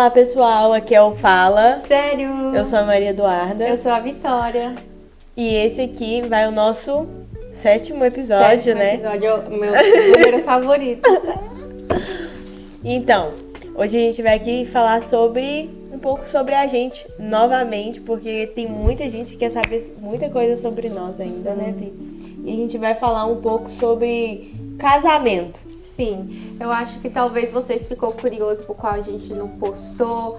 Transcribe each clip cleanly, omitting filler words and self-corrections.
Olá pessoal, aqui é o Fala. Sério? Eu sou a Maria Eduarda. Eu sou a Vitória. E esse aqui vai o nosso sétimo episódio, né? Episódio, meu número favorito. Então, hoje a gente vai aqui falar um pouco sobre a gente novamente, porque tem muita gente que quer saber muita coisa sobre nós ainda, né, Vi? E a gente vai falar um pouco sobre casamento. Sim, eu acho que talvez vocês ficou curiosos por qual a gente não postou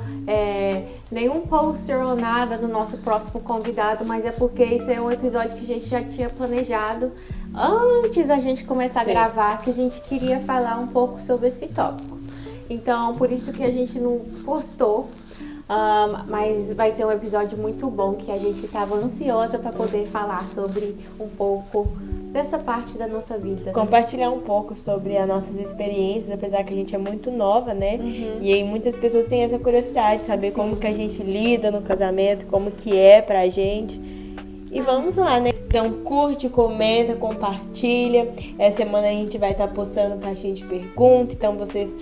nenhum poster ou nada do nosso próximo convidado, mas é porque esse é um episódio que a gente já tinha planejado antes da gente começar a gravar, que a gente queria falar um pouco sobre esse tópico. Então, por isso que a gente não postou, mas vai ser um episódio muito bom, que a gente estava ansiosa para poder falar sobre um pouco dessa parte da nossa vida. Compartilhar um pouco sobre as nossas experiências, apesar que a gente é muito nova, né? E aí muitas pessoas têm essa curiosidade de saber como que a gente lida no casamento, como que é pra gente. E vamos lá, né? Então curte, comenta, compartilha. Essa semana a gente vai estar postando caixinha de perguntas, então vocês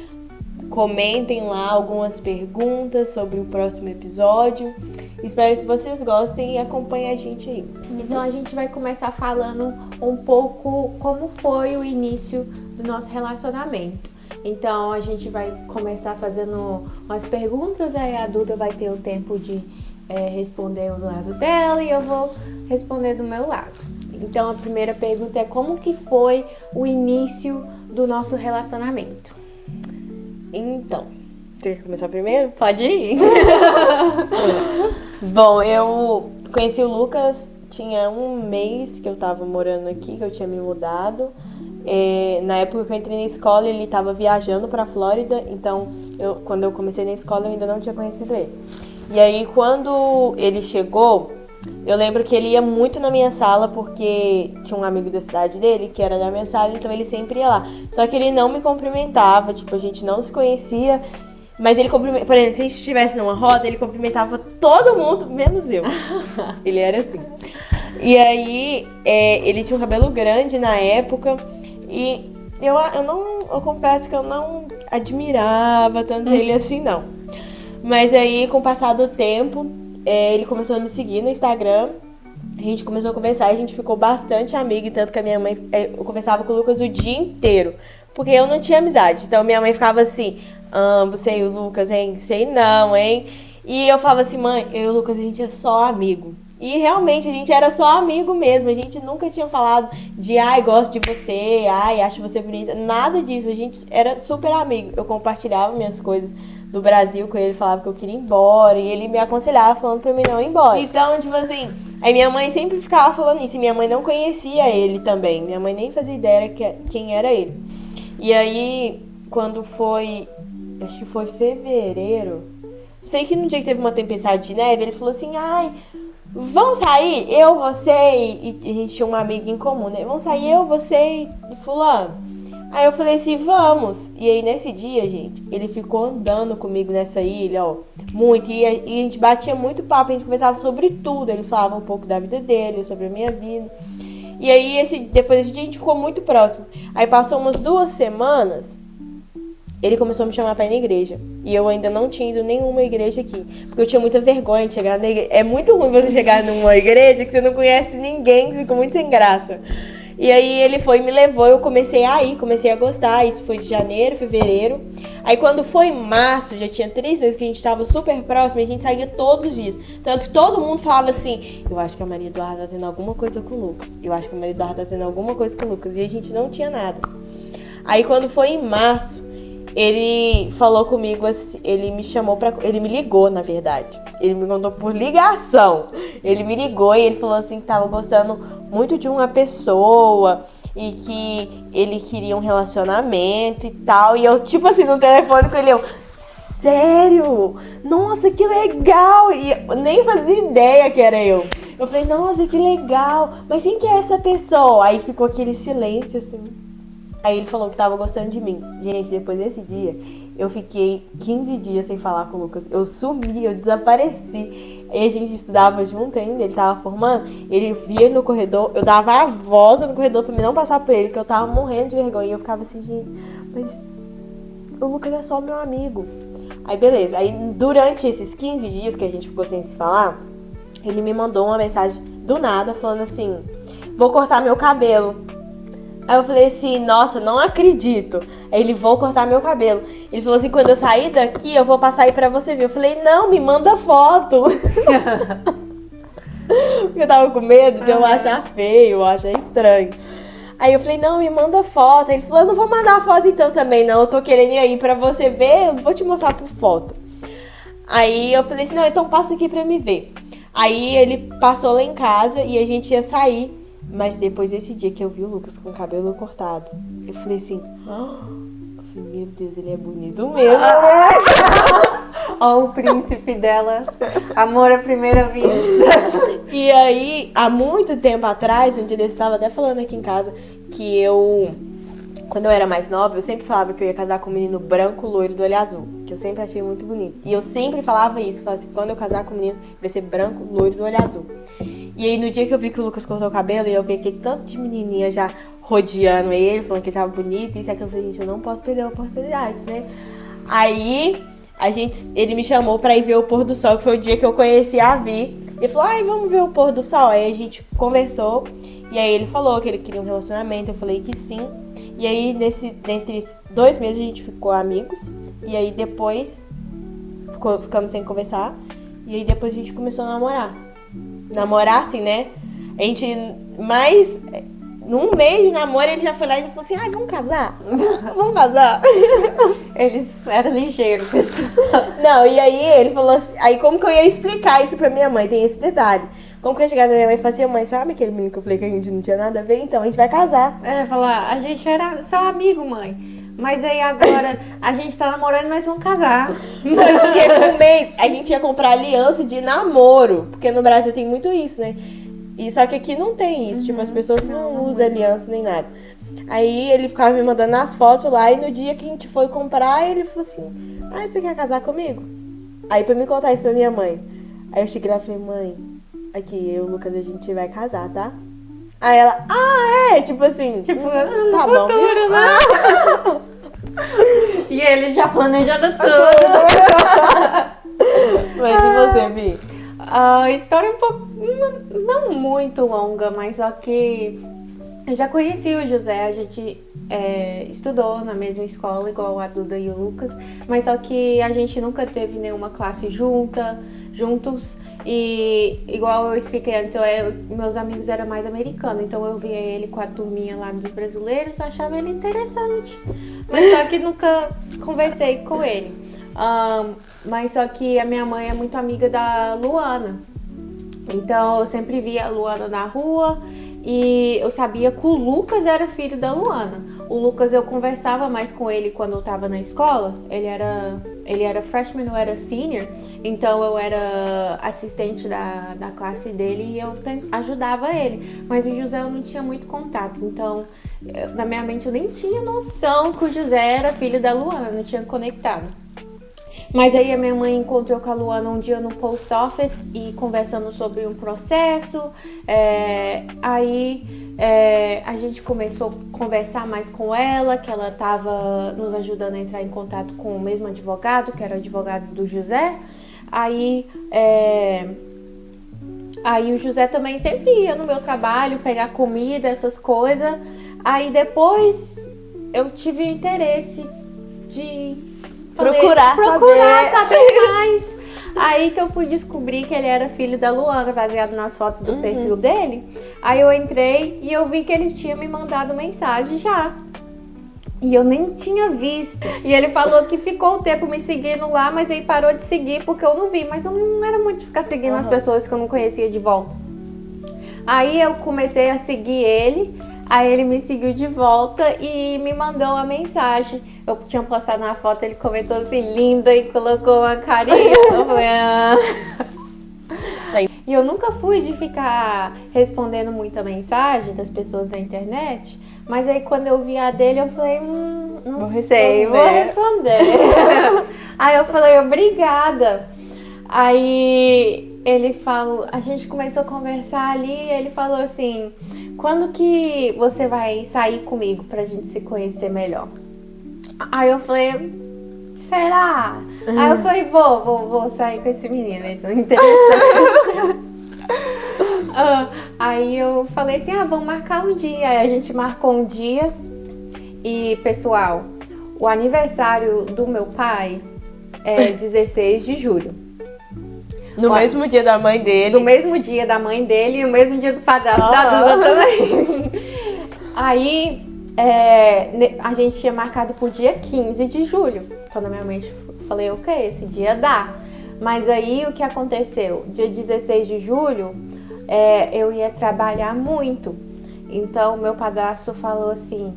comentem lá algumas perguntas sobre o próximo episódio. Espero que vocês gostem e acompanhem a gente aí. Então a gente vai começar falando um pouco como foi o início do nosso relacionamento. Então a gente vai começar fazendo umas perguntas, aí a Duda vai ter o tempo de responder do lado dela e eu vou responder do meu lado. Então a primeira pergunta é: como que foi o início do nosso relacionamento? Então, você quer começar primeiro? Pode ir. Bom, eu conheci o Lucas, tinha um mês que eu tava morando aqui, que eu tinha me mudado. Na época que eu entrei na escola, ele tava viajando pra Flórida, então quando eu comecei na escola eu ainda não tinha conhecido ele. E aí quando ele chegou, eu lembro que ele ia muito na minha sala, porque tinha um amigo da cidade dele que era da minha sala, então ele sempre ia lá. Só que ele não me cumprimentava, tipo, a gente não se conhecia, mas ele cumprimentava, por exemplo, se a gente estivesse numa roda, ele cumprimentava todo mundo, menos eu. Ele era assim. E aí, ele tinha um cabelo grande na época, e eu confesso que eu não admirava tanto ele assim, não. Mas aí, com o passar do tempo, ele começou a me seguir no Instagram, a gente começou a conversar, a gente ficou bastante amiga, tanto que a minha mãe, eu conversava com o Lucas o dia inteiro, porque eu não tinha amizade, então minha mãe ficava assim: você e o Lucas, hein? Sei não, hein? E eu falava assim: mãe, eu e o Lucas, a gente é só amigo. E realmente a gente era só amigo mesmo, a gente nunca tinha falado de gosto de você, acho você bonita, nada disso, a gente era super amigo. Eu compartilhava minhas coisas do Brasil com ele, falava que eu queria ir embora, e ele me aconselhava falando pra mim não ir embora. Então, tipo assim, aí minha mãe sempre ficava falando isso, e minha mãe não conhecia ele também, minha mãe nem fazia ideia quem era ele. E aí, quando foi, acho que foi fevereiro, sei que no dia que teve uma tempestade de neve, ele falou assim: vamos sair, eu, você e a gente tinha uma amiga em comum, né? Vamos sair eu, você e fulano. Aí eu falei assim: vamos. E aí nesse dia, gente, ele ficou andando comigo nessa ilha, ó, muito. E a gente batia muito papo, a gente conversava sobre tudo. Ele falava um pouco da vida dele, sobre a minha vida. E aí depois desse dia a gente ficou muito próximo. Aí passou umas 2 semanas, ele começou a me chamar pra ir na igreja. E eu ainda não tinha ido nenhuma igreja aqui, porque eu tinha muita vergonha de chegar na igreja. É muito ruim você chegar numa igreja que você não conhece ninguém, que fica muito sem graça. E aí ele foi e me levou, eu comecei a gostar. Isso foi de janeiro, fevereiro. Aí quando foi março, já tinha 3 meses que a gente tava super próximo, a gente saía todos os dias. Tanto que todo mundo falava assim: eu acho que a Maria Eduarda tá tendo alguma coisa com o Lucas. Eu acho que a Maria Eduarda tá tendo alguma coisa com o Lucas. E a gente não tinha nada. Aí quando foi em março, ele falou comigo assim, ele me ligou, na verdade. Ele me contou por ligação. Ele me ligou e ele falou assim que tava gostando muito de uma pessoa e que ele queria um relacionamento e tal. E eu, tipo assim, no telefone com ele, sério? Nossa, que legal! E eu nem fazia ideia que era eu. Eu falei: nossa, que legal! Mas quem que é essa pessoa? Aí ficou aquele silêncio assim. Aí ele falou que tava gostando de mim. Gente, depois desse dia, eu fiquei 15 dias sem falar com o Lucas. Eu sumi, eu desapareci. Aí a gente estudava junto ainda, ele tava formando. Ele via no corredor, eu dava a volta no corredor pra mim não passar por ele, que eu tava morrendo de vergonha. E eu ficava assim: gente, mas o Lucas é só meu amigo. Aí beleza, aí durante esses 15 dias que a gente ficou sem se falar, ele me mandou uma mensagem do nada falando assim, vou cortar meu cabelo. Aí eu falei assim, nossa, não acredito. Aí ele, vou cortar meu cabelo. Ele falou assim, quando eu sair daqui, eu vou passar aí pra você ver. Eu falei, não, me manda foto. Porque eu tava com medo de eu achar feio, eu achar estranho. Aí eu falei, não, me manda foto. Aí ele falou, eu não vou mandar foto então também não, eu tô querendo ir aí pra você ver, eu vou te mostrar por foto. Aí eu falei assim, não, então passa aqui pra me ver. Aí ele passou lá em casa e a gente ia sair. Mas depois desse dia que eu vi o Lucas com o cabelo cortado, eu falei assim, eu falei, meu Deus, ele é bonito mesmo, né? Ó, o príncipe dela. Amor à primeira vista. E aí, há muito tempo atrás, um dia desse, eu estava até falando aqui em casa, que quando eu era mais nova, eu sempre falava que eu ia casar com um menino branco, loiro, do olho azul. Que eu sempre achei muito bonito. E eu sempre falava isso, eu falava assim, quando eu casar com um menino, vai ser branco, loiro, do olho azul. E aí, no dia que eu vi que o Lucas cortou o cabelo, e eu vi aquele tanto de menininha já rodeando ele, falando que ele tava bonito, isso aqui, eu falei, gente, eu não posso perder a oportunidade, né? Aí, ele me chamou pra ir ver o pôr do sol, que foi o dia que eu conheci a Vi. Ele falou, ai, vamos ver o pôr do sol. Aí a gente conversou, e aí ele falou que ele queria um relacionamento, eu falei que sim. E aí, entre 2 meses, a gente ficou amigos, e aí depois, ficamos sem conversar, e aí depois a gente começou a namorar, assim, né? A gente, mais num mês de namoro, ele já foi lá e já falou assim, ai, vamos casar? Vamos casar? Eles eram ligeiros, pessoal. Não, e aí ele falou assim, aí como que eu ia explicar isso pra minha mãe? Tem esse detalhe. Como que eu ia chegar na minha mãe e falar assim, mãe, sabe aquele menino que eu falei que a gente não tinha nada a ver? Então, a gente vai casar. Falar, a gente era só amigo, mãe. Mas aí agora a gente tá namorando e nós vamos casar. Porque por mês a gente ia comprar aliança de namoro. Porque no Brasil tem muito isso, né? E só que aqui não tem isso. Tipo, as pessoas não usam aliança nem nada. Aí ele ficava me mandando as fotos lá. E no dia que a gente foi comprar, ele falou assim, ah, você quer casar comigo? Aí pra me contar isso pra minha mãe. Aí eu cheguei lá e falei, mãe, aqui, eu e o Lucas, a gente vai casar, tá? Aí ela, tipo assim, Tipo, tá no bom. futuro, né? E ele já planejando tudo. Mas e você, Vi? A história é um pouco, não muito longa, mas só que eu já conheci o José, a gente estudou na mesma escola, igual a Duda e o Lucas, mas só que a gente nunca teve nenhuma classe juntos. E igual eu expliquei antes, meus amigos eram mais americanos, então eu via ele com a turminha lá dos brasileiros, achava ele interessante, mas só que nunca conversei com ele. Mas só que a minha mãe é muito amiga da Luana, então eu sempre via a Luana na rua e eu sabia que o Lucas era filho da Luana. O Lucas, eu conversava mais com ele quando eu tava na escola, ele era freshman, eu era senior, então eu era assistente da classe dele e eu ajudava ele. Mas o José eu não tinha muito contato, então na minha mente eu nem tinha noção que o José era filho da Luana, não tinha conectado. Mas aí a minha mãe encontrou com a Luana um dia no post office e conversando sobre um processo, a gente começou a conversar mais com ela, que ela estava nos ajudando a entrar em contato com o mesmo advogado, que era o advogado do José. Aí o José também sempre ia no meu trabalho pegar comida, essas coisas. Aí depois eu tive o interesse de procurar saber mais. Aí que eu fui descobrir que ele era filho da Luana, baseado nas fotos do perfil dele. Aí eu entrei e eu vi que ele tinha me mandado mensagem já. E eu nem tinha visto. E ele falou que ficou um tempo me seguindo lá, mas aí parou de seguir porque eu não vi. Mas eu não era muito de ficar seguindo as pessoas que eu não conhecia de volta. Aí eu comecei a seguir ele. Aí ele me seguiu de volta e me mandou uma mensagem. Eu tinha postado uma foto, ele comentou assim, linda, e colocou uma carinha. Eu falei, E eu nunca fui de ficar respondendo muita mensagem das pessoas da internet. Mas aí quando eu vi a dele, eu falei, não sei, vou responder. Aí eu falei, obrigada. Aí ele falou, a gente começou a conversar ali, e ele falou assim, quando que você vai sair comigo pra gente se conhecer melhor? Aí eu falei, será? Aí eu falei, vou sair com esse menino, então interessante. Aí eu falei assim, vamos marcar um dia. Aí a gente marcou um dia. E, pessoal, o aniversário do meu pai é 16 de julho. No mesmo dia da mãe dele. No mesmo dia da mãe dele e o mesmo dia do padrasto da Duda também. Aí, a gente tinha marcado pro dia 15 de julho. Então, na minha mente, eu falei, ok, esse dia dá. Mas aí, o que aconteceu? Dia 16 de julho, eu ia trabalhar muito. Então, meu padrasto falou assim,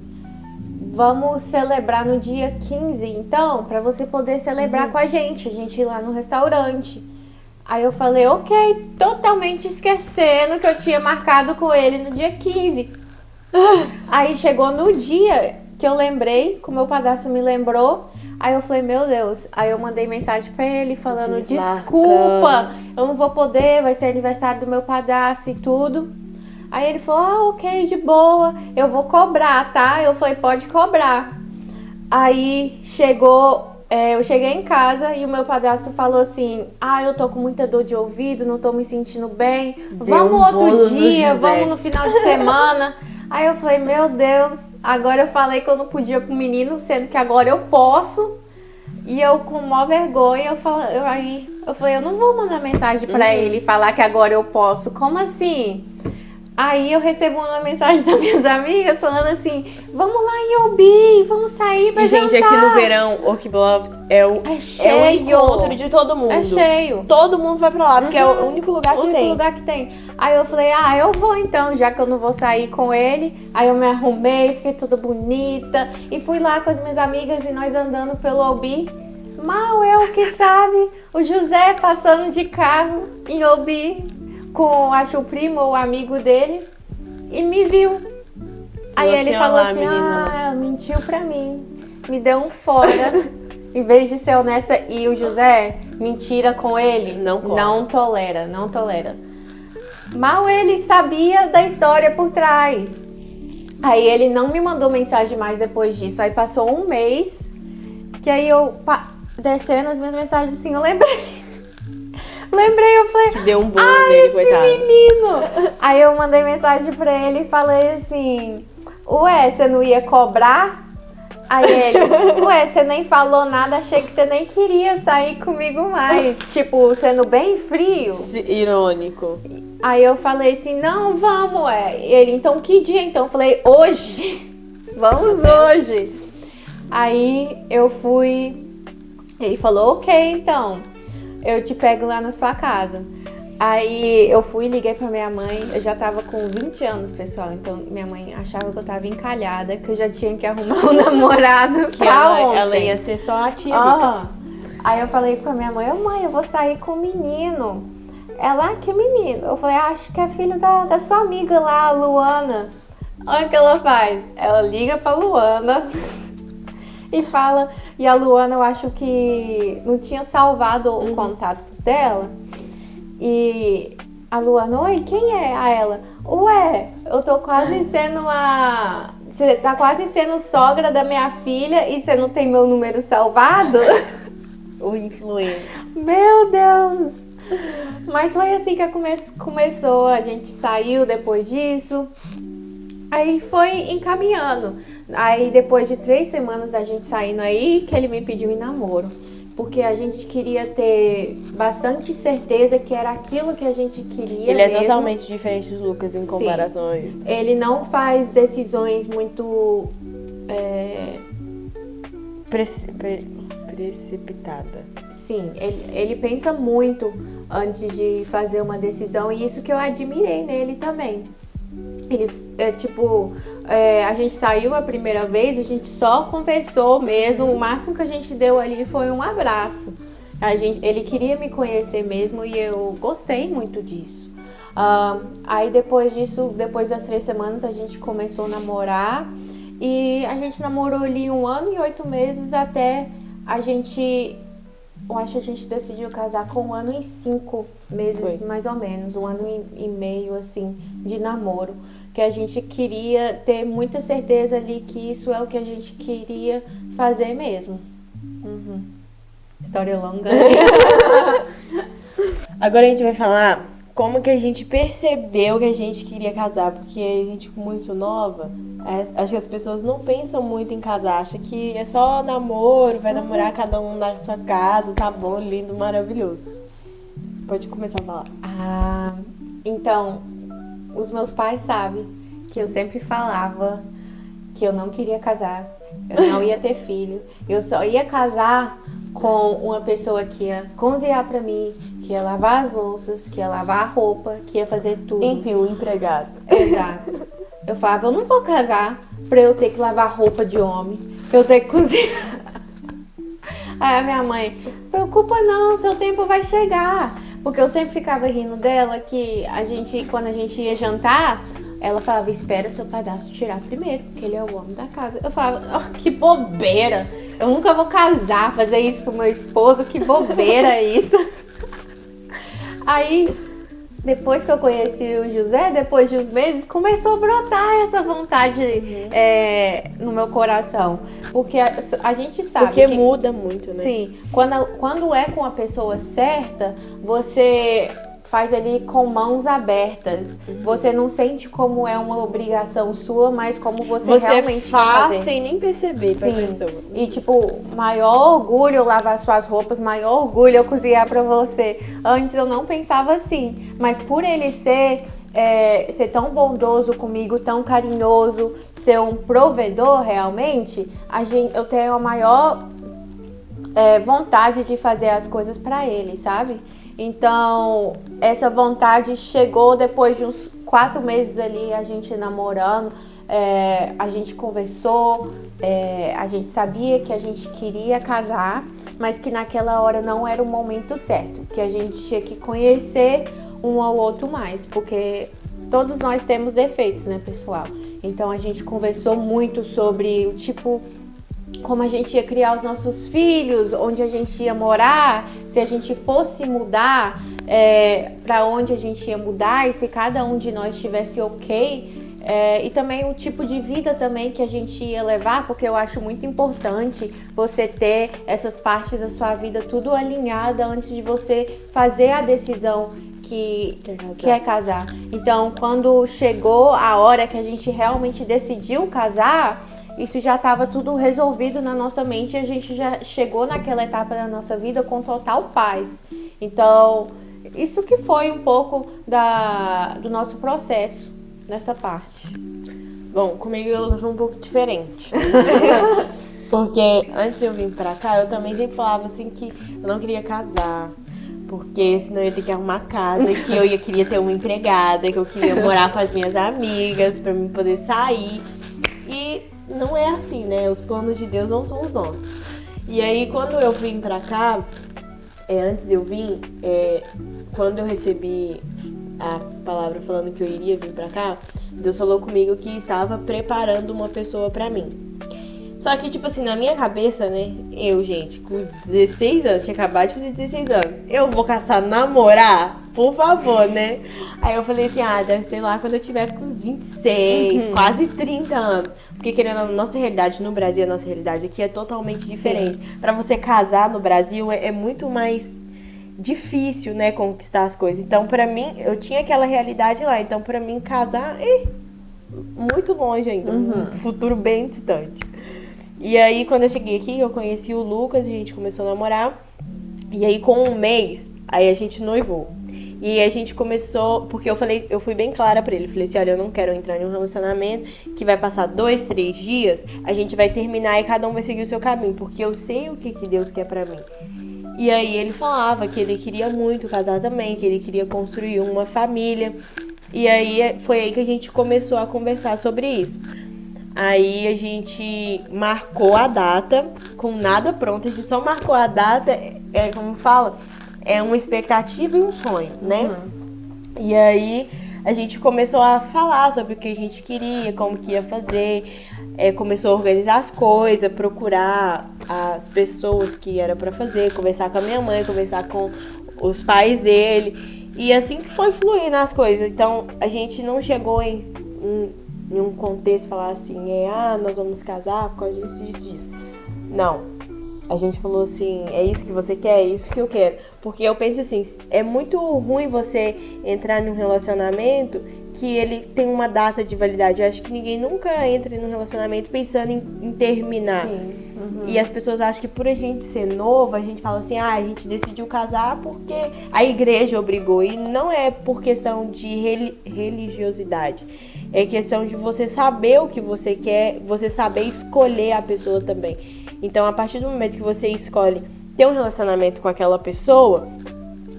vamos celebrar no dia 15, então, pra você poder celebrar com a gente ir lá no restaurante. Aí eu falei, ok, totalmente esquecendo que eu tinha marcado com ele no dia 15. Aí chegou no dia que eu lembrei, que o meu padrasto me lembrou. Aí eu falei, meu Deus. Aí eu mandei mensagem pra ele falando, desculpa, eu não vou poder, vai ser aniversário do meu padrasto e tudo. Aí ele falou, ok, de boa, eu vou cobrar, tá? Eu falei, pode cobrar. Aí eu cheguei em casa e o meu padrasto falou assim, eu tô com muita dor de ouvido, não tô me sentindo bem. Vamos outro dia, vamos no final de semana. Aí eu falei, meu Deus, agora eu falei que eu não podia pro menino, sendo que agora eu posso. E eu com maior vergonha, eu falei, eu não vou mandar mensagem pra ele e falar que agora eu posso. Como assim? Aí eu recebo uma mensagem das minhas amigas falando assim, vamos lá em Obi, vamos sair pra jantar. Gente, aqui no verão, Oak Bluffs é o encontro de todo mundo. É cheio. Todo mundo vai pra lá, porque é o único lugar que tem. Aí eu falei, eu vou então, já que eu não vou sair com ele. Aí eu me arrumei, fiquei toda bonita e fui lá com as minhas amigas e nós andando pelo Obi. Mal eu que sabe, o José passando de carro em Obi com, acho, o primo ou o amigo dele, e me viu. Aí ele falou assim, ela mentiu pra mim, me deu um fora, em vez de ser honesta. E o José, mentira com ele, não tolera. Mal ele sabia da história por trás. Aí ele não me mandou mensagem mais depois disso. Aí passou um mês, que aí eu, descendo as minhas mensagens assim, eu lembrei, eu falei, que deu um bolo nele, coitado. Menino. Aí eu mandei mensagem pra ele e falei assim, ué, você não ia cobrar? Aí ele, ué, você nem falou nada, achei que você nem queria sair comigo mais. Tipo, sendo bem frio. Irônico. Aí eu falei assim, não, vamos, Ele, então que dia? Então eu falei, hoje. Vamos hoje. Aí eu fui, ele falou, ok, então. Eu te pego lá na sua casa. Aí eu fui e liguei pra minha mãe. Eu já tava com 20 anos, pessoal. Então minha mãe achava que eu tava encalhada, que eu já tinha que arrumar um namorado pra ontem. Ela ia ser só a tia. Aí eu falei pra minha mãe, mãe, eu vou sair com o menino. Ela, que menino? Eu falei, acho que é filho da sua amiga lá, a Luana. Olha o que ela faz. Ela liga pra Luana e fala. E a Luana, eu acho que não tinha salvado o contato dela. E a Luana, oi, quem é? A ela, ué, eu tô quase sendo você tá quase sendo sogra da minha filha e você não tem meu número salvado? O influente. Meu Deus! Mas foi assim que começou, a gente saiu depois disso. Aí foi encaminhando. Aí depois de 3 semanas a gente saindo aí, que ele me pediu em namoro. Porque a gente queria ter bastante certeza que era aquilo que a gente queria. Ele é mesmo. totalmente diferente do Lucas em comparação a ele. Ele não faz decisões muito precipitada. Sim, ele pensa muito antes de fazer uma decisão. E isso que eu admirei nele também. Ele, a gente saiu a primeira vez, a gente só conversou mesmo, o máximo que a gente deu ali foi um abraço. Ele queria me conhecer mesmo e eu gostei muito disso. Aí depois disso, depois das 3 semanas, a gente começou a namorar e a gente namorou ali 1 ano e 8 meses até a gente... Eu acho que a gente decidiu casar com 1 ano e 5 meses, mais ou menos. 1 ano e meio, assim, de namoro. Que a gente queria ter muita certeza ali que isso é o que a gente queria fazer mesmo. História longa. Agora a gente vai falar como que a gente percebeu que a gente queria casar, porque a gente muito nova, acho que as pessoas não pensam muito em casar, acham que é só namoro, vai namorar cada um na sua casa, tá bom, lindo, maravilhoso. Pode começar a falar. Então, os meus pais sabem que eu sempre falava que eu não queria casar, eu não ia ter filho, eu só ia casar com uma pessoa que ia cozinhar pra mim, que ia lavar as louças, que ia lavar a roupa, que ia fazer tudo. Enfim, um empregado. Exato. Eu falava, eu não vou casar pra eu ter que lavar roupa de homem, pra eu ter que cozinhar. Aí a minha mãe, preocupa não, seu tempo vai chegar. Porque eu sempre ficava rindo dela que quando a gente ia jantar, ela falava, espera seu padrasto tirar primeiro, porque ele é o homem da casa. Eu falava, que bobeira. Eu nunca vou casar, fazer isso pro meu esposo, que bobeira isso. Aí, depois que eu conheci o José, depois de uns meses, começou a brotar essa vontade no meu coração. Porque a gente sabe porque muda muito, né? Sim, quando é com a pessoa certa, você faz ali com mãos abertas. Você não sente como é uma obrigação sua, mas como você realmente faz fazer. sem nem perceber pra pessoa. E tipo, maior orgulho eu lavar suas roupas, maior orgulho eu cozinhar pra você. Antes eu não pensava assim, mas por ele ser tão bondoso comigo, tão carinhoso, ser um provedor realmente, eu tenho a maior vontade de fazer as coisas pra ele, sabe? Então, essa vontade chegou depois de uns 4 meses ali, a gente namorando, a gente conversou, a gente sabia que a gente queria casar, mas que naquela hora não era o momento certo, que a gente tinha que conhecer um ao outro mais, porque todos nós temos defeitos, né, pessoal? Então, a gente conversou muito sobre o tipo, como a gente ia criar os nossos filhos, onde a gente ia morar, se a gente fosse mudar, para onde a gente ia mudar e se cada um de nós estivesse ok. E também o tipo de vida também que a gente ia levar, porque eu acho muito importante você ter essas partes da sua vida tudo alinhada antes de você fazer a decisão que é casar. Então, quando chegou a hora que a gente realmente decidiu casar, isso já estava tudo resolvido na nossa mente e a gente já chegou naquela etapa da nossa vida com total paz. Então, isso que foi um pouco do nosso processo nessa parte. Bom, comigo eu sou um pouco diferente. Porque antes de eu vir pra cá, eu também sempre falava assim que eu não queria casar. Porque senão eu ia ter que arrumar casa, que eu queria ter uma empregada, que eu queria morar com as minhas amigas pra mim poder sair. E não é assim, né? Os planos de Deus não são os nossos. E aí, quando eu vim pra cá, antes de eu vir, quando eu recebi a palavra falando que eu iria vir pra cá, Deus falou comigo que estava preparando uma pessoa pra mim. Só que, tipo assim, na minha cabeça, né? Eu, gente, com 16 anos, tinha acabado de fazer 16 anos. Eu vou caçar namorar? Por favor, né? Aí eu falei assim, deve ser lá quando eu tiver com uns 26, quase 30 anos. Porque querendo a nossa realidade no Brasil, a nossa realidade aqui é totalmente diferente. Pra você casar no Brasil é muito mais difícil, né, conquistar as coisas. Então, pra mim, eu tinha aquela realidade lá. Então, pra mim, casar muito longe ainda. Um futuro bem distante. E aí, quando eu cheguei aqui, eu conheci o Lucas, a gente começou a namorar. E aí, com um mês, aí a gente noivou. E a gente começou, porque eu fui bem clara pra ele. Falei assim, olha, eu não quero entrar em um relacionamento que vai passar 2, 3 dias, a gente vai terminar e cada um vai seguir o seu caminho. Porque eu sei o que Deus quer pra mim. E aí ele falava que ele queria muito casar também, que ele queria construir uma família. E aí foi aí que a gente começou a conversar sobre isso. Aí a gente marcou a data, com nada pronto, a gente só marcou a data, como fala, é uma expectativa e um sonho, né? E aí a gente começou a falar sobre o que a gente queria, como que ia fazer, começou a organizar as coisas, procurar as pessoas que era pra fazer, conversar com a minha mãe, conversar com os pais dele, e assim que foi fluindo as coisas. Então a gente não chegou em um contexto falar assim, nós vamos casar por causa disso. Não. a gente falou assim, é isso que você quer, é isso que eu quero. Porque eu penso assim, é muito ruim você entrar num relacionamento que ele tem uma data de validade. Eu acho que ninguém nunca entra num relacionamento pensando em terminar. Sim. Uhum. E as pessoas acham que por a gente ser novo, a gente fala assim, a gente decidiu casar porque a igreja obrigou. E não é por questão de religiosidade. É questão de você saber o que você quer, você saber escolher a pessoa também. Então, a partir do momento que você escolhe ter um relacionamento com aquela pessoa,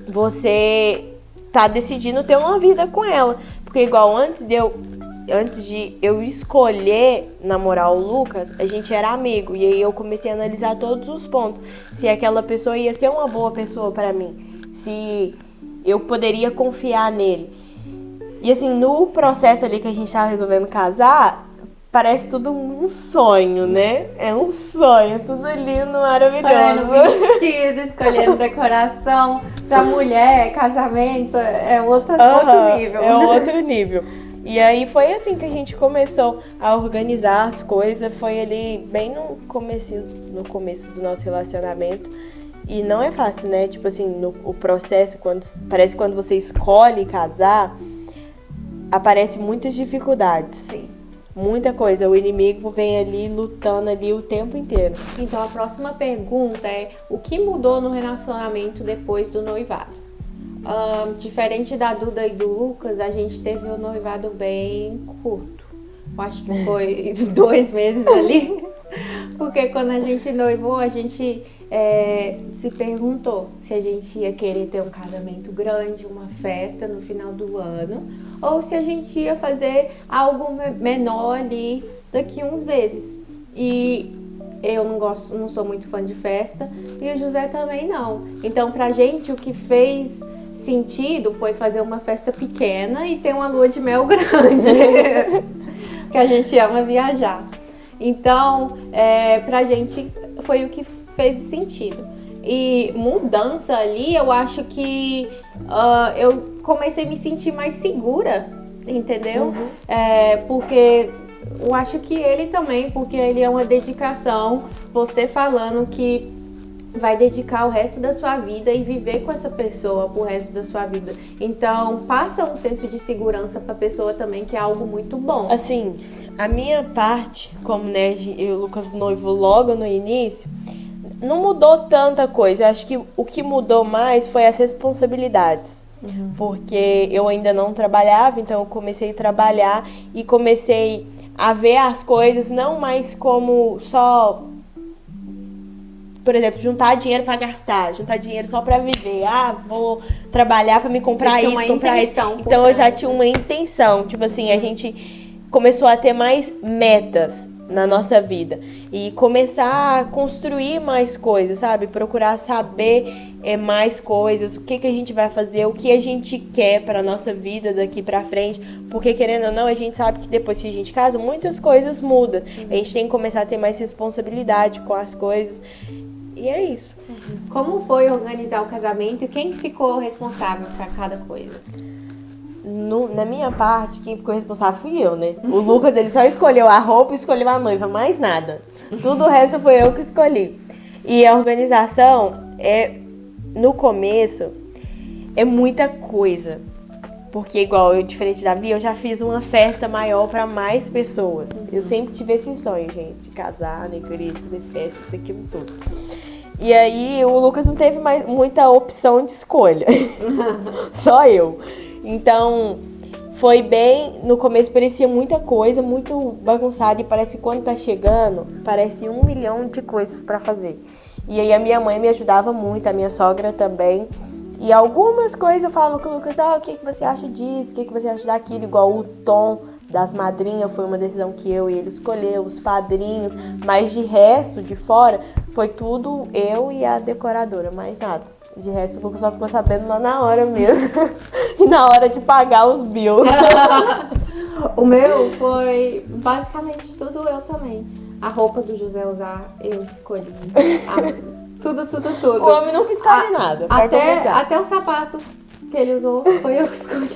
você tá decidindo ter uma vida com ela. Porque igual antes de eu escolher namorar o Lucas, a gente era amigo. E aí eu comecei a analisar todos os pontos. Se aquela pessoa ia ser uma boa pessoa pra mim. Se eu poderia confiar nele. E assim, no processo ali que a gente tava resolvendo casar, parece tudo um sonho, né? É um sonho, tudo lindo, maravilhoso. Escolhendo vestido, escolhendo decoração pra mulher, casamento, é outro nível. É outro nível. E aí foi assim que a gente começou a organizar as coisas, foi ali bem no começo do nosso relacionamento. E não é fácil, né? Tipo assim, o processo, parece que quando você escolhe casar, aparecem muitas dificuldades. Sim. Muita coisa, o inimigo vem ali lutando ali o tempo inteiro. Então a próxima pergunta é: o que mudou no relacionamento depois do noivado? Diferente da Duda e do Lucas, a gente teve um noivado bem curto. Eu acho que foi 2 meses ali. Porque quando a gente noivou, a gente se perguntou se a gente ia querer ter um casamento grande, uma festa no final do ano, ou se a gente ia fazer algo menor ali daqui uns meses. E eu não sou muito fã de festa, e o José também não. Então, pra gente, o que fez sentido foi fazer uma festa pequena e ter uma lua de mel grande. Porque a gente ama viajar. Então, pra gente foi o que fez sentido. E mudança ali, eu acho que eu comecei a me sentir mais segura, entendeu? Uhum. Porque eu acho que ele também, porque ele é uma dedicação, você falando que vai dedicar o resto da sua vida e viver com essa pessoa pro resto da sua vida. Então, passa um senso de segurança pra pessoa também, que é algo muito bom. Assim, a minha parte, como né, eu e o Lucas noivo logo no início, não mudou tanta coisa. Eu acho que o que mudou mais foi as responsabilidades. Uhum. Porque eu ainda não trabalhava, então eu comecei a trabalhar e comecei a ver as coisas não mais como só, por exemplo, juntar dinheiro para gastar, juntar dinheiro só para viver. Vou trabalhar para me comprar isso, comprar isso. Então eu já tinha uma intenção, tipo assim, a gente começou a ter mais metas na nossa vida e começar a construir mais coisas, sabe? Procurar saber mais coisas, o que a gente vai fazer, o que a gente quer para nossa vida daqui para frente, porque querendo ou não, a gente sabe que depois que a gente casa, muitas coisas mudam. A gente tem que começar a ter mais responsabilidade com as coisas. E é isso. Como foi organizar o casamento e quem ficou responsável para cada coisa? Na minha parte, quem ficou responsável fui eu, né? O Lucas, ele só escolheu a roupa e escolheu a noiva, mais nada. Tudo o resto foi eu que escolhi. E a organização no começo, é muita coisa. Porque igual eu, diferente da Bia, eu já fiz uma festa maior para mais pessoas. Eu sempre tive esse sonho, gente, de casar, né? Queria fazer festa, isso, aquilo, tudo. E aí o Lucas não teve muita opção de escolha. Só eu. Então, foi bem... No começo parecia muita coisa, muito bagunçado. E parece que quando tá chegando, parece 1 milhão de coisas pra fazer. E aí a minha mãe me ajudava muito, a minha sogra também. E algumas coisas eu falava com o Lucas, o que você acha disso? O que você acha daquilo? Igual o tom das madrinhas, foi uma decisão que eu e ele escolheu, os padrinhos. Mas de resto, de fora, foi tudo eu e a decoradora, mais nada. De resto, o Lucas só ficou sabendo lá na hora mesmo. E na hora de pagar os bills. O meu foi basicamente tudo eu também. A roupa do José usar, eu escolhi. Tudo. O homem nunca escolhe nada. Até o sapato que ele usou, foi eu que escolhi.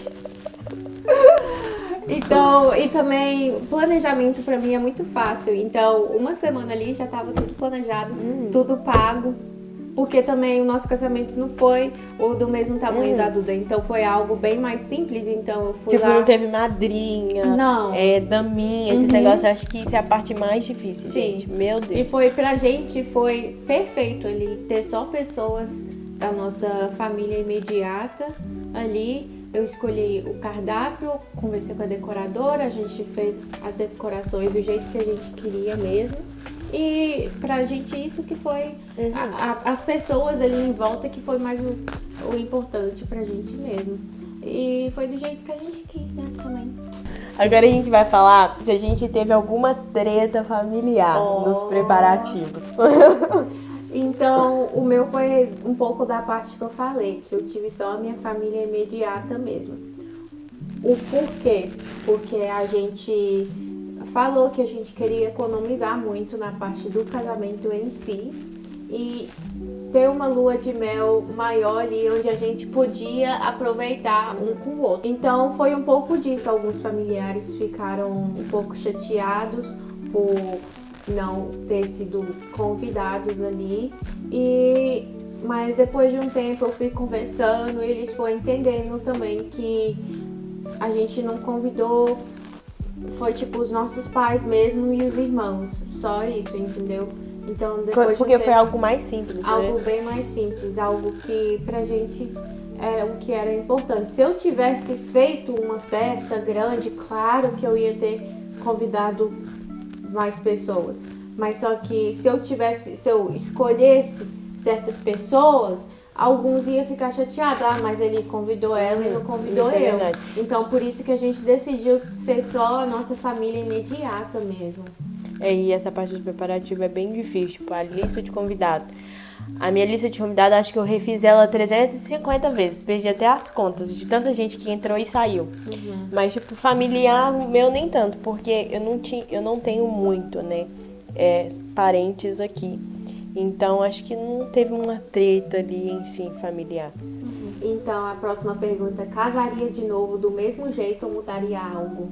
Então, e também, planejamento pra mim é muito fácil. Então, uma semana ali já tava tudo planejado, tudo pago. Porque também o nosso casamento não foi o do mesmo tamanho da Duda. Então, foi algo bem mais simples. Então, eu fui Tipo, lá... não teve madrinha, Não. daminha, esses negócios. Eu acho que isso é a parte mais difícil, Sim. gente. Meu E Deus. foi pra gente, foi perfeito ali, ter só pessoas da nossa família imediata ali. Eu escolhi o cardápio, conversei com a decoradora, a gente fez as decorações do jeito que a gente queria mesmo. E pra gente isso que foi as pessoas ali em volta que foi mais o importante pra gente mesmo. E foi do jeito que a gente quis, né, também. Agora a gente vai falar se a gente teve alguma treta familiar nos preparativos. Então, o meu foi um pouco da parte que eu falei, que eu tive só a minha família imediata mesmo. O porquê? Porque a gente falou que a gente queria economizar muito na parte do casamento em si e ter uma lua de mel maior ali, onde a gente podia aproveitar um com o outro. Então, foi um pouco disso. Alguns familiares ficaram um pouco chateados por não ter sido convidados ali, mas depois de um tempo eu fui conversando e eles foram entendendo também que a gente não convidou, foi tipo os nossos pais mesmo e os irmãos, só isso, entendeu? Então depois Porque foi algo mais simples, algo né? bem mais simples, algo que pra gente é o que era importante. Se eu tivesse feito uma festa grande, claro que eu ia ter convidado mais pessoas. Mas só que se eu escolhesse certas pessoas, alguns iam ficar chateados. Ah, mas ele convidou ela e não convidou Isso é eu. verdade. Então por isso que a gente decidiu ser só a nossa família imediata mesmo. E essa parte do preparativo é bem difícil, tipo, a lista de convidados. A minha lista de convidados, acho que eu refiz ela 350 vezes. Perdi até as contas de tanta gente que entrou e saiu. Mas, tipo, familiar meu nem tanto, porque eu não tenho muito, né? Parentes aqui. Então, acho que não teve uma treta ali, enfim, familiar. Então a próxima pergunta: casaria de novo do mesmo jeito ou mudaria algo?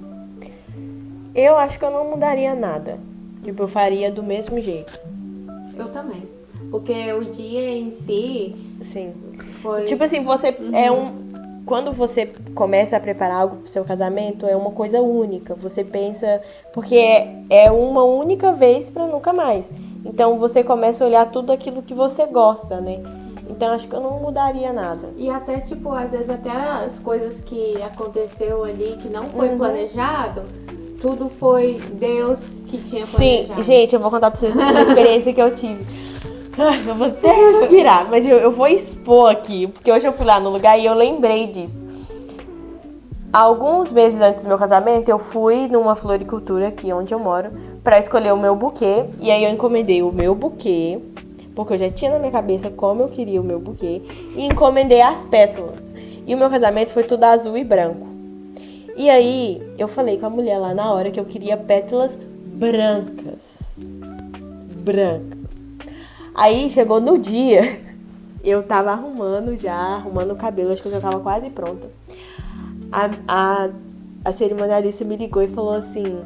Eu acho que eu não mudaria nada. Tipo, eu faria do mesmo jeito. Eu também. Porque o dia em si Sim. foi... Tipo assim, você quando você começa a preparar algo pro seu casamento, é uma coisa única. Você pensa... Porque é uma única vez pra nunca mais. Então, você começa a olhar tudo aquilo que você gosta, né? Então, acho que eu não mudaria nada. E até, tipo, às vezes até as coisas que aconteceu ali, que não foi planejado, tudo foi Deus que tinha planejado. Sim, gente, eu vou contar pra vocês uma experiência que eu tive. Ai, eu vou até respirar, mas eu vou expor aqui, porque hoje eu fui lá no lugar e eu lembrei disso. Alguns meses antes do meu casamento, eu fui numa floricultura aqui onde eu moro pra escolher o meu buquê. E aí eu encomendei o meu buquê, porque eu já tinha na minha cabeça como eu queria o meu buquê, e encomendei as pétalas. E o meu casamento foi tudo azul e branco. E aí eu falei com a mulher lá na hora que eu queria pétalas brancas. Brancas. Aí chegou no dia, eu tava arrumando o cabelo, acho que eu já tava quase pronta. A cerimonialista me ligou e falou assim: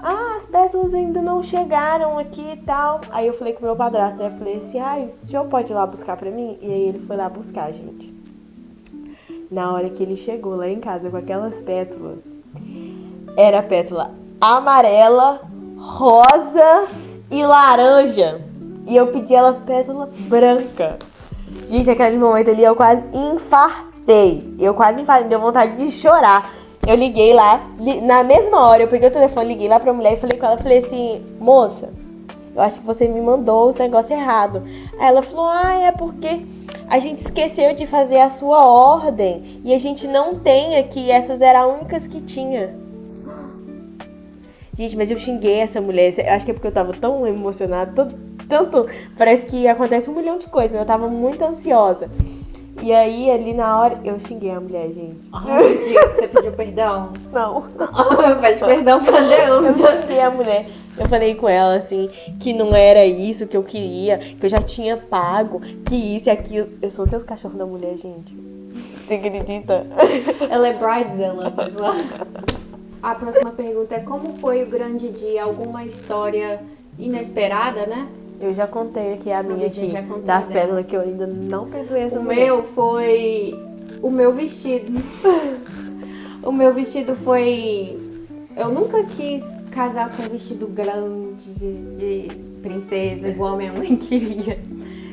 as pétalas ainda não chegaram aqui e tal. Aí eu falei com o meu padrasto, né? Eu falei assim: o senhor pode ir lá buscar pra mim? E aí ele foi lá buscar, gente. Na hora que ele chegou lá em casa com aquelas pétalas, era pétala amarela, rosa e laranja. E eu pedi ela pétala branca. Gente, aquele momento ali eu quase infartei. Deu vontade de chorar. Eu liguei lá, na mesma hora eu peguei o telefone, liguei lá pra mulher e falei com ela, falei assim: moça, eu acho que você me mandou os negócios errados. Aí ela falou: é porque a gente esqueceu de fazer a sua ordem e a gente não tem aqui, essas eram as únicas que tinha. Gente, mas eu xinguei essa mulher, acho que é porque eu tava tão emocionada, tanto, parece que acontece um milhão de coisas, né? Eu tava muito ansiosa. E aí, ali na hora, eu xinguei a mulher, gente. Você pediu perdão? Não. Pede perdão pra Deus. Eu xinguei a mulher. Eu falei com ela, assim, que não era isso que eu queria, que eu já tinha pago, que isso e aquilo. Eu soltei os cachorros da mulher, gente. Você acredita? Ela é bridezilla, pessoal. A próxima pergunta é: como foi o grande dia? Alguma história inesperada, né? Eu já contei aqui a minha aqui, já contou das dela. pérolas que eu ainda não perdoei essa O mulher. meu foi o meu vestido. O meu vestido foi... Eu nunca quis casar com um vestido grande de princesa, igual minha mãe queria.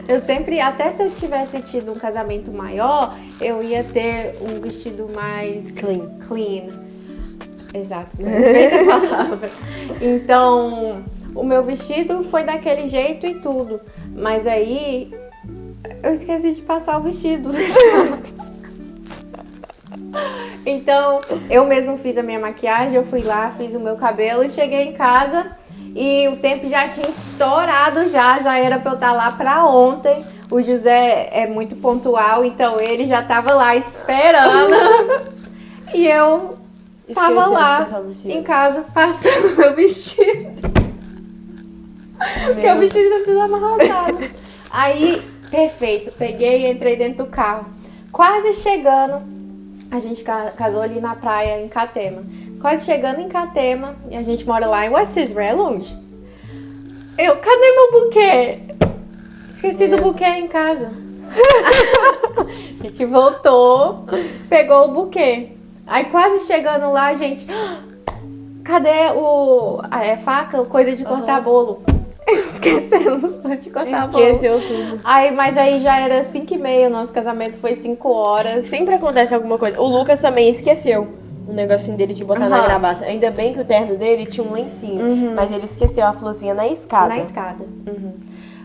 Eu sempre, até se eu tivesse tido um casamento maior, eu ia ter um vestido mais clean. Exato, perfeita palavra. Então, o meu vestido foi daquele jeito e tudo. Mas aí, eu esqueci de passar o vestido. Então, eu mesmo fiz a minha maquiagem, eu fui lá, fiz o meu cabelo e cheguei em casa e o tempo já tinha estourado já era pra eu estar lá pra ontem. O José é muito pontual, então ele já tava lá esperando e eu tava lá em casa passando meu vestido. Porque o vestido tá tudo amarrotado. Aí, perfeito, peguei e entrei dentro do carro. Quase chegando, a gente casou ali na praia em Catema. Quase chegando em Catema, e a gente mora lá em West Israel, é longe. Cadê meu buquê? Esqueci do buquê em casa. A gente voltou, pegou o buquê. Aí quase chegando lá, a gente... Cadê a faca, coisa de cortar bolo? Esquecemos de cortar bolo. Esqueceu tudo. Mas aí já era 5h30, nosso casamento foi 5 horas. Sempre acontece alguma coisa. O Lucas também esqueceu o negocinho dele de botar na gravata. Ainda bem que o terno dele tinha um lencinho, mas ele esqueceu a florzinha na escada. Na escada.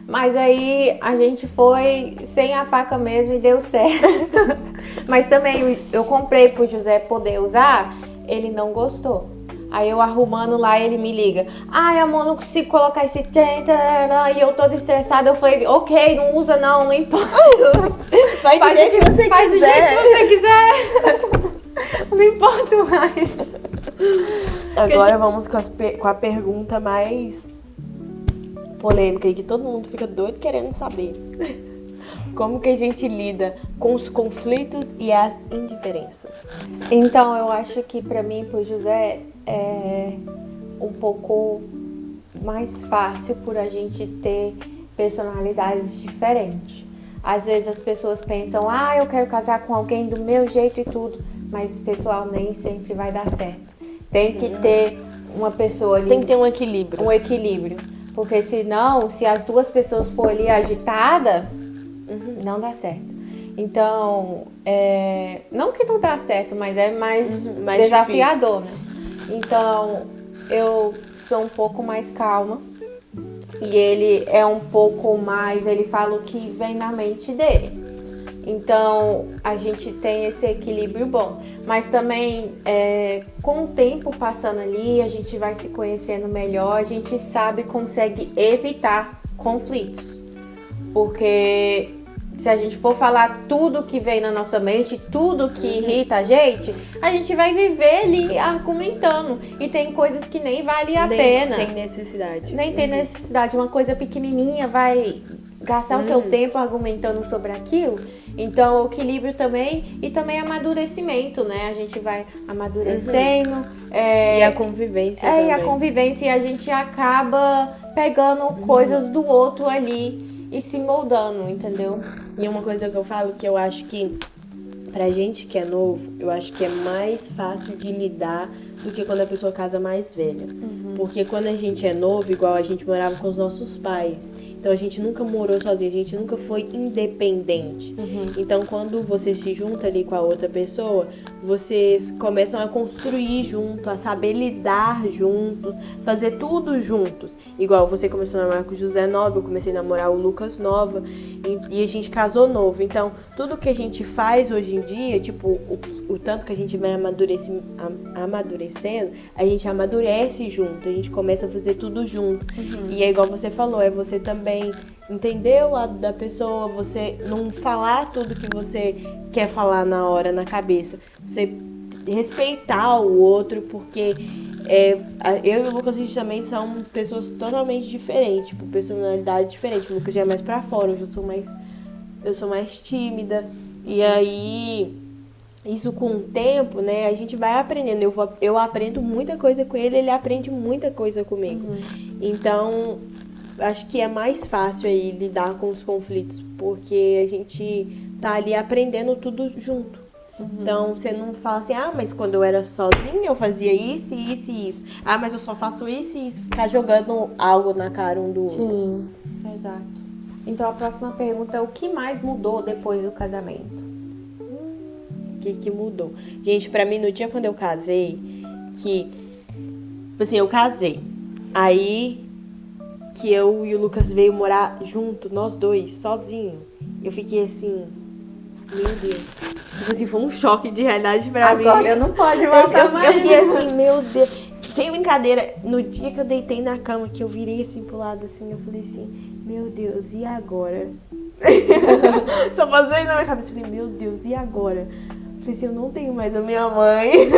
Mas aí a gente foi sem a faca mesmo e deu certo. Mas também eu comprei pro José poder usar, ele não gostou. Aí eu arrumando lá, ele me liga: ai, amor, não consigo colocar esse tenta. E eu toda estressada, eu falei: ok, não usa não importa. Faz do jeito que você Faz quiser. do jeito que você quiser. Não importa mais. Agora vamos com a pergunta mais polêmica e que todo mundo fica doido querendo saber. Como que a gente lida com os conflitos e as indiferenças? Então, eu acho que pra mim e pro José é um pouco mais fácil por a gente ter personalidades diferentes. Às vezes as pessoas pensam: ah, eu quero casar com alguém do meu jeito e tudo, mas pessoal, nem sempre vai dar certo. Tem que ter uma pessoa ali. Tem que ter um equilíbrio. Um equilíbrio. Porque senão, se as duas pessoas forem ali agitadas, não dá certo. Então, não que não dá certo, mas é mais desafiador, né? Então, eu sou um pouco mais calma e ele é um pouco mais, ele fala o que vem na mente dele. Então, a gente tem esse equilíbrio bom. Mas também, com o tempo passando ali, a gente vai se conhecendo melhor, a gente consegue evitar conflitos. Porque se a gente for falar tudo que vem na nossa mente, tudo que irrita a gente vai viver ali argumentando. E tem coisas que nem vale a pena. Nem tem necessidade. Nem tem necessidade. Uma coisa pequenininha vai gastar o seu tempo argumentando sobre aquilo. Então, o equilíbrio também, e também amadurecimento, né? A gente vai amadurecendo. E a convivência também. E a convivência, e a gente acaba pegando coisas do outro ali e se moldando, entendeu? E uma coisa que eu falo, que eu acho que pra gente que é novo, eu acho que é mais fácil de lidar do que quando a pessoa casa mais velha. Porque quando a gente é novo, igual a gente morava com os nossos pais, então a gente nunca morou sozinho, a gente nunca foi independente. Então quando você se junta ali com a outra pessoa, vocês começam a construir junto, a saber lidar juntos, fazer tudo juntos. Igual você começou a namorar com o José nova, eu comecei a namorar o Lucas nova, e a gente casou novo. Então tudo que a gente faz hoje em dia, tipo, o tanto que a gente vai amadurecendo, a gente amadurece junto, a gente começa a fazer tudo junto. E é igual você falou, é você também entender o lado da pessoa, você não falar tudo que você quer falar na hora, na cabeça. Você respeitar o outro, porque eu e o Lucas, a gente também são pessoas totalmente diferentes, tipo, personalidade diferente. O Lucas já é mais pra fora, eu sou mais tímida. E aí isso com o tempo, né, a gente vai aprendendo. Eu aprendo muita coisa com ele, ele aprende muita coisa comigo. Então, acho que é mais fácil aí lidar com os conflitos, porque a gente tá ali aprendendo tudo junto. Então, você não fala assim, mas quando eu era sozinha eu fazia isso, isso e isso. Mas eu só faço isso e isso. Ficar jogando algo na cara um do outro. Sim, exato. Então, a próxima pergunta é: o que mais mudou depois do casamento? O que mudou? Gente, pra mim, no dia quando eu casei, que... Assim, eu casei. Aí, que eu e o Lucas veio morar junto, nós dois, sozinho. Eu fiquei assim... Meu Deus. Tipo assim, foi um choque de realidade pra mim. Agora não pode voltar mais. Eu fiquei assim, meu Deus. Sem brincadeira, no dia que eu deitei na cama, que eu virei assim pro lado, assim, eu falei assim, meu Deus, e agora? Só passou isso na minha cabeça. Eu falei, meu Deus, e agora? Eu falei assim, eu não tenho mais a minha mãe.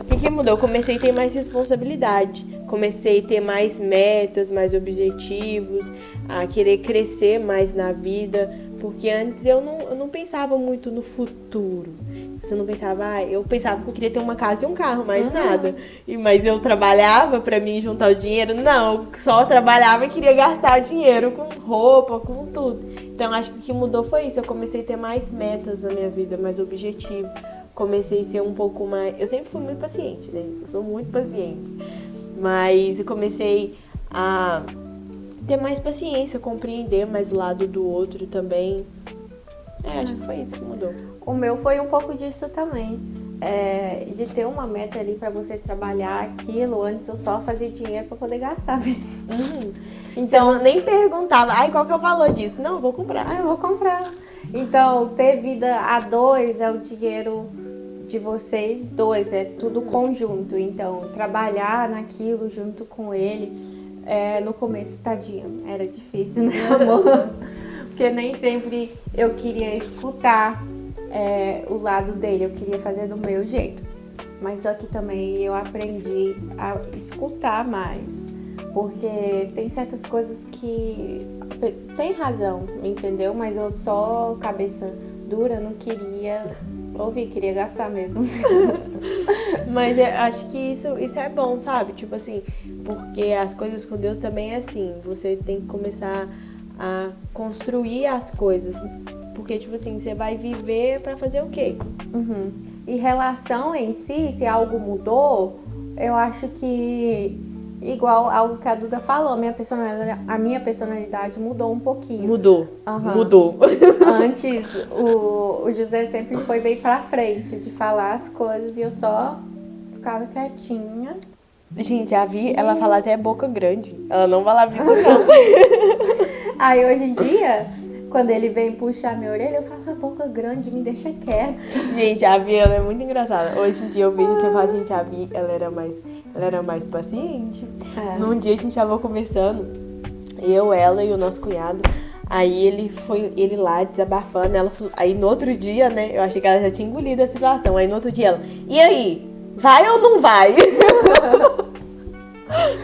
O que mudou? Eu comecei a ter mais responsabilidade. Comecei a ter mais metas, mais objetivos, a querer crescer mais na vida. Porque antes eu não pensava muito no futuro. Você não pensava, eu pensava que eu queria ter uma casa e um carro, mais nada. Mas eu trabalhava pra mim juntar o dinheiro? Não, eu só trabalhava e queria gastar dinheiro com roupa, com tudo. Então acho que o que mudou foi isso. Eu comecei a ter mais metas na minha vida, mais objetivo. Comecei a ser um pouco mais... Eu sempre fui muito paciente, né? Eu sou muito paciente. Mas eu comecei a ter mais paciência, compreender mais o lado do outro também. Acho que foi isso que mudou. O meu foi um pouco disso também. De ter uma meta ali pra você trabalhar aquilo. Antes eu só fazia dinheiro pra poder gastar mesmo. Então eu nem perguntava, qual que é o valor disso? Não, eu vou comprar. Eu vou comprar. Então, ter vida a dois é o dinheiro de vocês dois, é tudo conjunto. Então, trabalhar naquilo junto com ele, no começo, tadinho, era difícil, né, amor? Porque nem sempre eu queria escutar o lado dele, eu queria fazer do meu jeito. Mas só que também eu aprendi a escutar mais. Porque tem certas coisas que tem razão, entendeu? Mas eu só, cabeça dura, não queria ouvir, queria gastar mesmo. Mas eu acho que isso é bom, sabe? Tipo assim, porque as coisas com Deus também é assim. Você tem que começar a construir as coisas. Porque, tipo assim, você vai viver pra fazer o quê? E relação em si, se algo mudou, eu acho que... Igual algo que a Duda falou, a minha personalidade mudou um pouquinho. Mudou. Antes, o José sempre foi bem pra frente de falar as coisas e eu só ficava quietinha. Gente, a Vi, ela fala até boca grande. Ela não vai lá vir não. Aí hoje em dia, quando ele vem puxar minha orelha, eu falo, a boca grande, me deixa quieta. Gente, a Vi, ela é muito engraçada. Hoje em dia eu vejo e falo, gente, a Vi, ela era mais paciente. Num dia a gente tava conversando, ela e o nosso cunhado. Aí ele lá desabafando, ela falou, aí no outro dia, né, eu achei que ela já tinha engolido a situação. Aí no outro dia ela, e aí, vai ou não vai?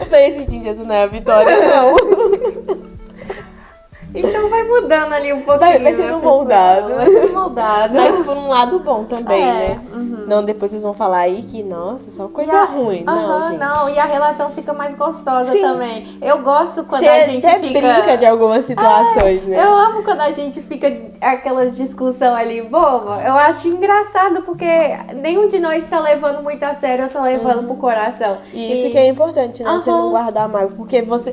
Eu falei assim, gente, essa não é a Vitória, não. Então vai mudando ali um pouquinho. Vai sendo moldado. Vai sendo moldado. Mas por um lado bom também, né? Não, depois vocês vão falar aí que, nossa, só coisa ruim. Não, gente. Não, e a relação fica mais gostosa também. Eu gosto quando Você a gente até fica... brinca de algumas situações, né? Eu amo quando a gente fica aquelas discussão ali boba. Eu acho engraçado porque nenhum de nós tá levando muito a sério ou tá levando pro coração. E isso que é importante, né? Você não guardar mágoa. Porque você...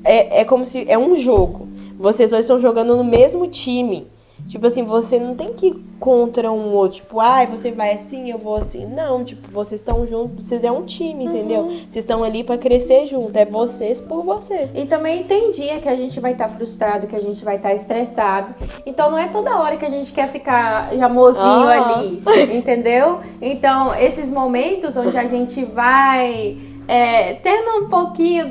É como se... É um jogo. Vocês dois estão jogando no mesmo time. Tipo assim, você não tem que ir contra um outro. Tipo, você vai assim, eu vou assim. Não, tipo, vocês estão juntos. Vocês é um time, entendeu? Vocês estão ali pra crescer junto. É vocês por vocês. E também tem dia que a gente vai estar frustrado, que a gente vai estar estressado. Então não é toda hora que a gente quer ficar amorzinho ali, entendeu? Então, esses momentos onde a gente vai... tendo um pouquinho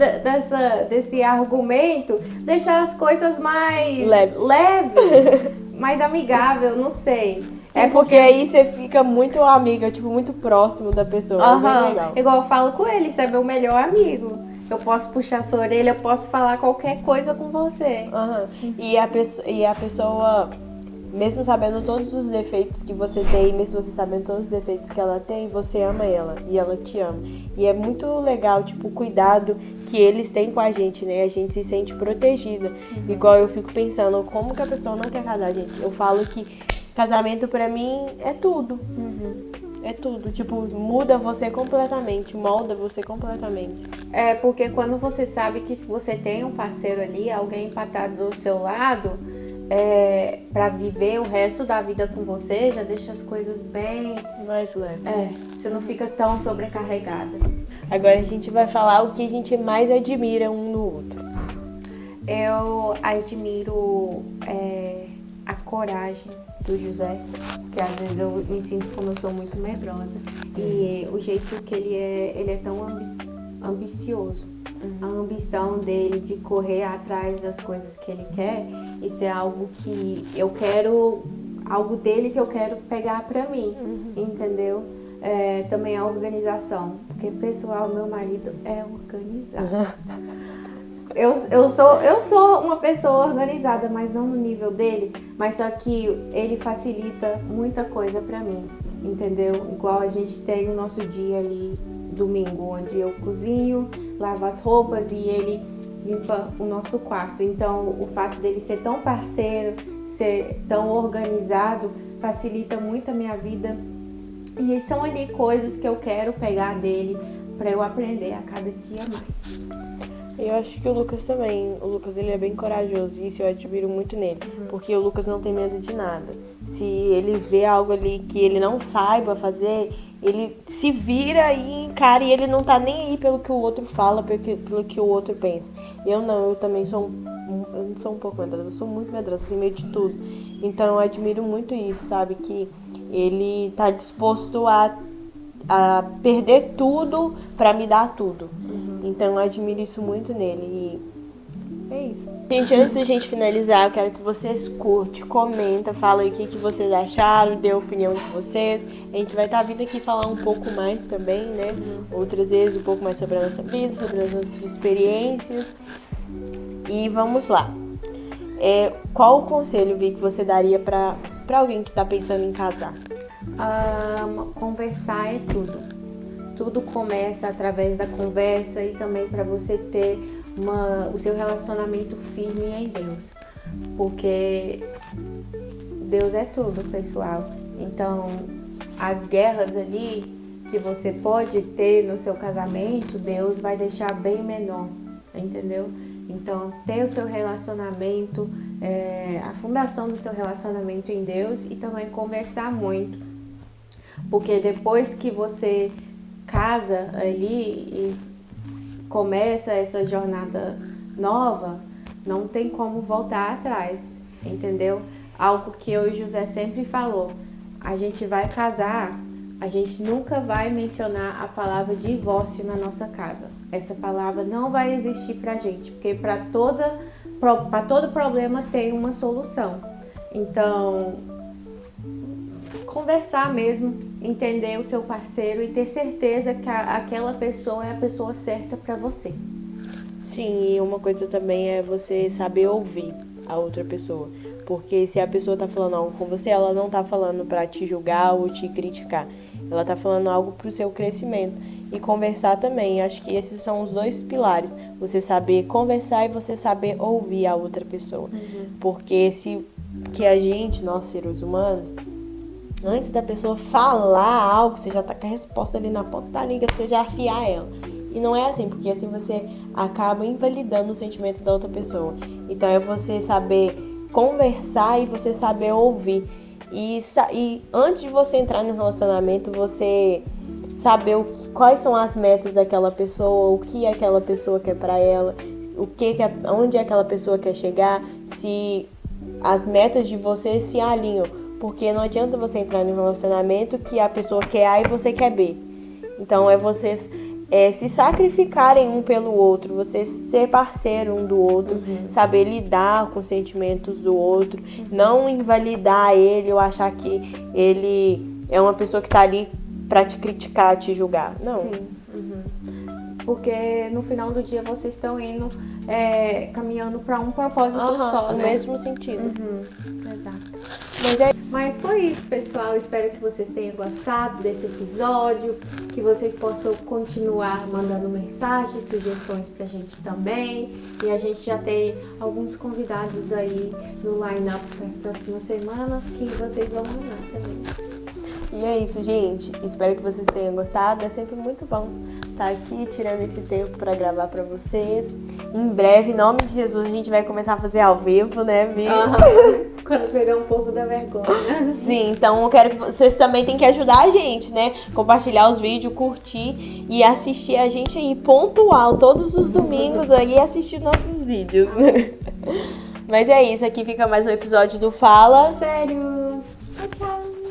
desse argumento, deixar as coisas mais leves, mais amigável, não sei. Sim, porque aí você fica muito amiga, tipo, muito próximo da pessoa. É bem legal. Igual eu falo com ele, você é meu melhor amigo. Eu posso puxar sua orelha, eu posso falar qualquer coisa com você. E a pessoa mesmo sabendo todos os defeitos que você tem, mesmo você sabendo todos os defeitos que ela tem, você ama ela e ela te ama. E é muito legal, tipo, o cuidado que eles têm com a gente, né? A gente se sente protegida. Igual eu fico pensando, como que a pessoa não quer casar, gente? Eu falo que casamento pra mim é tudo. É tudo. Tipo, muda você completamente, molda você completamente. É porque quando você sabe que se você tem um parceiro ali, alguém empatado do seu lado, pra viver o resto da vida com você, já deixa as coisas bem... Mais leve. Você não fica tão sobrecarregada. Agora a gente vai falar o que a gente mais admira um no outro. Eu admiro a coragem do José, que às vezes eu me sinto como eu sou muito medrosa. E o jeito que ele é tão ambicioso. A ambição dele de correr atrás das coisas que ele quer, isso é algo que eu quero, algo dele que eu quero pegar pra mim, entendeu? Também a organização, porque pessoal, meu marido é organizado. Eu sou uma pessoa organizada, mas não no nível dele, mas só que ele facilita muita coisa pra mim, entendeu? Igual a gente tem o nosso dia ali, domingo, onde eu cozinho, lavo as roupas e ele limpa o nosso quarto. Então, o fato dele ser tão parceiro, ser tão organizado, facilita muito a minha vida. E são ali coisas que eu quero pegar dele pra eu aprender a cada dia mais. Eu acho que o Lucas também. O Lucas, ele é bem corajoso e isso eu admiro muito nele. Porque o Lucas não tem medo de nada. Se ele vê algo ali que ele não saiba fazer, ele se vira e encara e ele não tá nem aí pelo que o outro fala, pelo que o outro pensa. Eu não, eu também sou eu não sou um pouco medrosa, eu sou muito medrosa, tenho medo de tudo. Então eu admiro muito isso, sabe? Que ele tá disposto a perder tudo pra me dar tudo. Então eu admiro isso muito nele e é isso. Gente, antes da gente finalizar, eu quero que vocês curtem, comenta, fala aí o que vocês acharam, dê a opinião de vocês. A gente vai estar vindo aqui falar um pouco mais também, né? Outras vezes um pouco mais sobre a nossa vida, sobre as nossas experiências. E vamos lá. Qual o conselho, Vi, que você daria pra alguém que tá pensando em casar? Conversar é tudo. Tudo começa através da conversa e também para você ter o seu relacionamento firme em Deus. Porque Deus é tudo, pessoal. Então, as guerras ali que você pode ter no seu casamento, Deus vai deixar bem menor, entendeu? Então, ter o seu relacionamento, a fundação do seu relacionamento em Deus e também conversar muito. Porque depois que você casa ali e começa essa jornada nova, não tem como voltar atrás, entendeu? Algo que eu e o José sempre falou, a gente vai casar, a gente nunca vai mencionar a palavra divórcio na nossa casa. Essa palavra não vai existir pra gente, porque para todo problema tem uma solução. Então, conversar mesmo, entender o seu parceiro e ter certeza que aquela pessoa é a pessoa certa para você. Sim, e uma coisa também é você saber ouvir a outra pessoa. Porque se a pessoa tá falando algo com você, ela não tá falando pra te julgar ou te criticar. Ela tá falando algo pro seu crescimento. E conversar também. Acho que esses são os dois pilares. Você saber conversar e você saber ouvir a outra pessoa. Porque que a gente, nós seres humanos, antes da pessoa falar algo, você já tá com a resposta ali na ponta da língua, você já afiar ela. E não é assim, porque assim você acaba invalidando o sentimento da outra pessoa. Então é você saber conversar e você saber ouvir. E antes de você entrar no relacionamento, você saber quais são as metas daquela pessoa, o que aquela pessoa quer pra ela, onde aquela pessoa quer chegar, se as metas de você se alinham. Porque não adianta você entrar num relacionamento que a pessoa quer A e você quer B. Então é vocês se sacrificarem um pelo outro, você ser parceiro um do outro, saber lidar com os sentimentos do outro, não invalidar ele ou achar que ele é uma pessoa que tá ali pra te criticar, te julgar. Não. Sim. Porque no final do dia vocês estão indo caminhando para um propósito só, no né? mesmo sentido. Exato. Mas foi isso, pessoal. Espero que vocês tenham gostado desse episódio, que vocês possam continuar mandando mensagens, sugestões pra gente também. E a gente já tem alguns convidados aí no line-up para as próximas semanas que vocês vão mandar também. E é isso, gente. Espero que vocês tenham gostado. É sempre muito bom estar aqui tirando esse tempo para gravar para vocês. Em breve, em nome de Jesus, a gente vai começar a fazer ao vivo, né, amiga? Quando pegar um pouco da vergonha. Sim, então eu quero que vocês também têm que ajudar a gente, né? Compartilhar os vídeos, curtir e assistir a gente aí pontual todos os domingos aí assistir nossos vídeos. Mas é isso, aqui fica mais um episódio do Fala Sério. Tchau, tchau.